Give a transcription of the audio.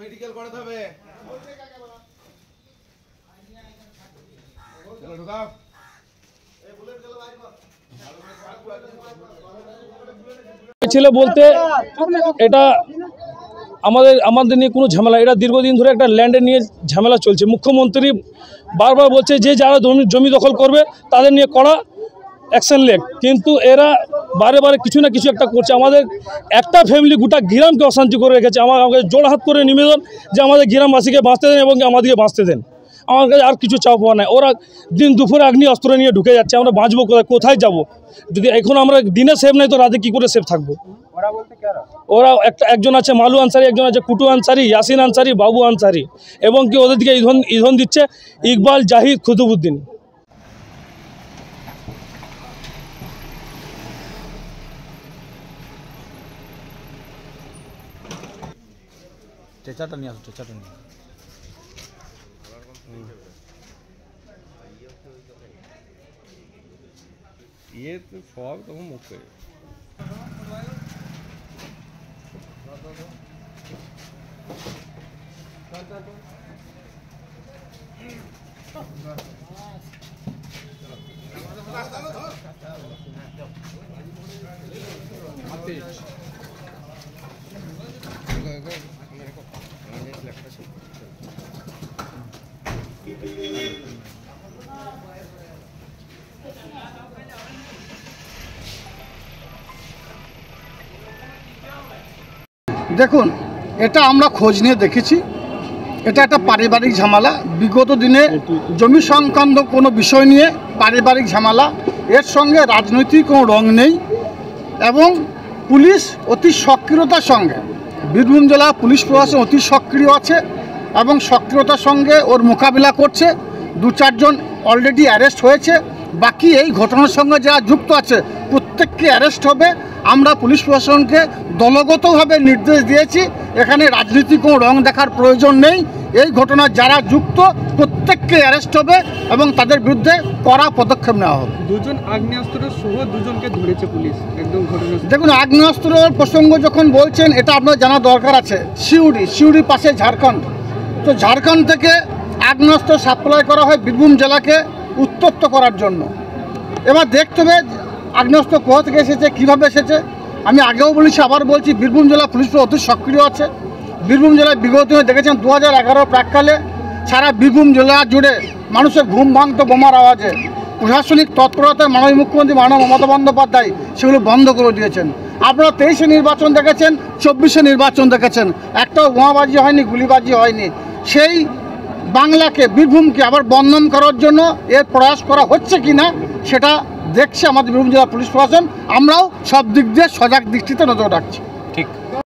Medical করাতে হবে। ছিল বলতে এটা আমাদের নিয়ে কোনো ঝামেলা, এটা দীর্ঘদিন ধরে একটা ল্যান্ডে নিয়ে ঝামেলা চলছে। মুখ্যমন্ত্রী বারবার বলছে যে যারা জমি দখল করবে তাদের নিয়ে কড়া অ্যাকশন লেগ, কিন্তু এরা বারে বারে কিছু না কিছু একটা করছে। আমাদের একটা ফ্যামিলি গোটা গ্রামকে অশান্তি করে রেখেছে। আমাকে জোড়হাত করে নিবেদন যে আমাদের গ্রামবাসীকে বাঁচতে দেন এবং আমাদেরকে বাঁচতে দেন। আমার কাছে আর কিছু চাওয়া পাওয়া নাই। ওরা দিন দুপুরে আগ্নি অস্ত্র নিয়ে ঢুকে যাচ্ছে। আমরা বাঁচবো কোথায় যাব? যদি এখন আমরা দিনে সেফ নাই তো রাতে কী করে সেফ থাকবো? ওরা একজন আছে মালু আনসারি, একজন আছে কুটু আনসারি, ইয়াসিন আনসারি, বাবু আনসারি, এবং কি ওদের দিকে ইন্ধন দিচ্ছে ইকবাল, জাহিদ, কুতুবুদ্দিন। চেঁচাটা নিয়ে আসো, চেঁচাটা নিয়ে ये तो फॉग तो हम मुक्के দেখুন, এটা আমরা খোঁজ নিয়ে দেখেছি, এটা একটা পারিবারিক ঝামেলা। বিগত দিনে জমি সংক্রান্ত কোনো বিষয় নিয়ে পারিবারিক ঝামেলা, এর সঙ্গে রাজনৈতিক কোনো রং নেই। এবং পুলিশ অতি সক্রিয়তার সঙ্গে, বীরভূম জেলা পুলিশ প্রশাসন অতি সক্রিয় আছে এবং সক্রিয়তার সঙ্গে ওর মোকাবিলা করছে। 2-4 জন অলরেডি অ্যারেস্ট হয়েছে। বাকি এই ঘটনার সঙ্গে যারা যুক্ত আছে প্রত্যেককে অ্যারেস্ট হবে। আমরা পুলিশ প্রশাসনকে দলগতভাবে নির্দেশ দিয়েছি, এখানে রাজনীতি কোনো রং দেখার প্রয়োজন নেই। এই ঘটনায় যারা যুক্ত প্রত্যেককে অ্যারেস্ট হবে এবং তাদের বিরুদ্ধে কড়া পদক্ষেপ নেওয়া হবে। 2জন আগ্নেয়াস্ত্র সহ 2জনকে ধরেছে পুলিশ একদম ঘটনা। দেখুন, আগ্নেয়াস্ত্রের প্রসঙ্গ যখন বলছেন, এটা আপনার জানা দরকার আছে। সিউড়ির পাশে ঝাড়খণ্ড, তো ঝাড়খণ্ড থেকে আগ্নেয়াস্ত্র সাপ্লাই করা হয় বীরভূম জেলাকে উত্তপ্ত করার জন্য। এবার দেখতে হবে আগ্নেয়াস্ত্র কোথা থেকে এসেছে, কীভাবে এসেছে। আমি আগেও বলেছি, আবার বলছি, বীরভূম জেলা পুলিশ অতি সক্রিয় আছে। বীরভূম জেলায় বিগত দিনে দেখেছেন 2011 প্রাককালে সারা বীরভূম জেলা জুড়ে মানুষের ঘুম ভাঙত বোমার আওয়াজে। প্রশাসনিক তৎপরতায় মাননীয় মুখ্যমন্ত্রী মমতা বন্দ্যোপাধ্যায় সেগুলো বন্ধ করে দিয়েছেন। আপনারা 23-এ নির্বাচন দেখেছেন, 24-এ নির্বাচন দেখেছেন, একটাও বোমাবাজি হয়নি, গুলিবাজি হয়নি। সেই বাংলাকে, বীরভূমকে আবার বদনাম করার জন্য এর প্রয়াস করা হচ্ছে কি না সেটা দেখছে আমাদের বীরভূম জেলা পুলিশ প্রশাসন। আমরাও সব দিক দিয়ে সজাগ দৃষ্টিতে নজর রাখছি।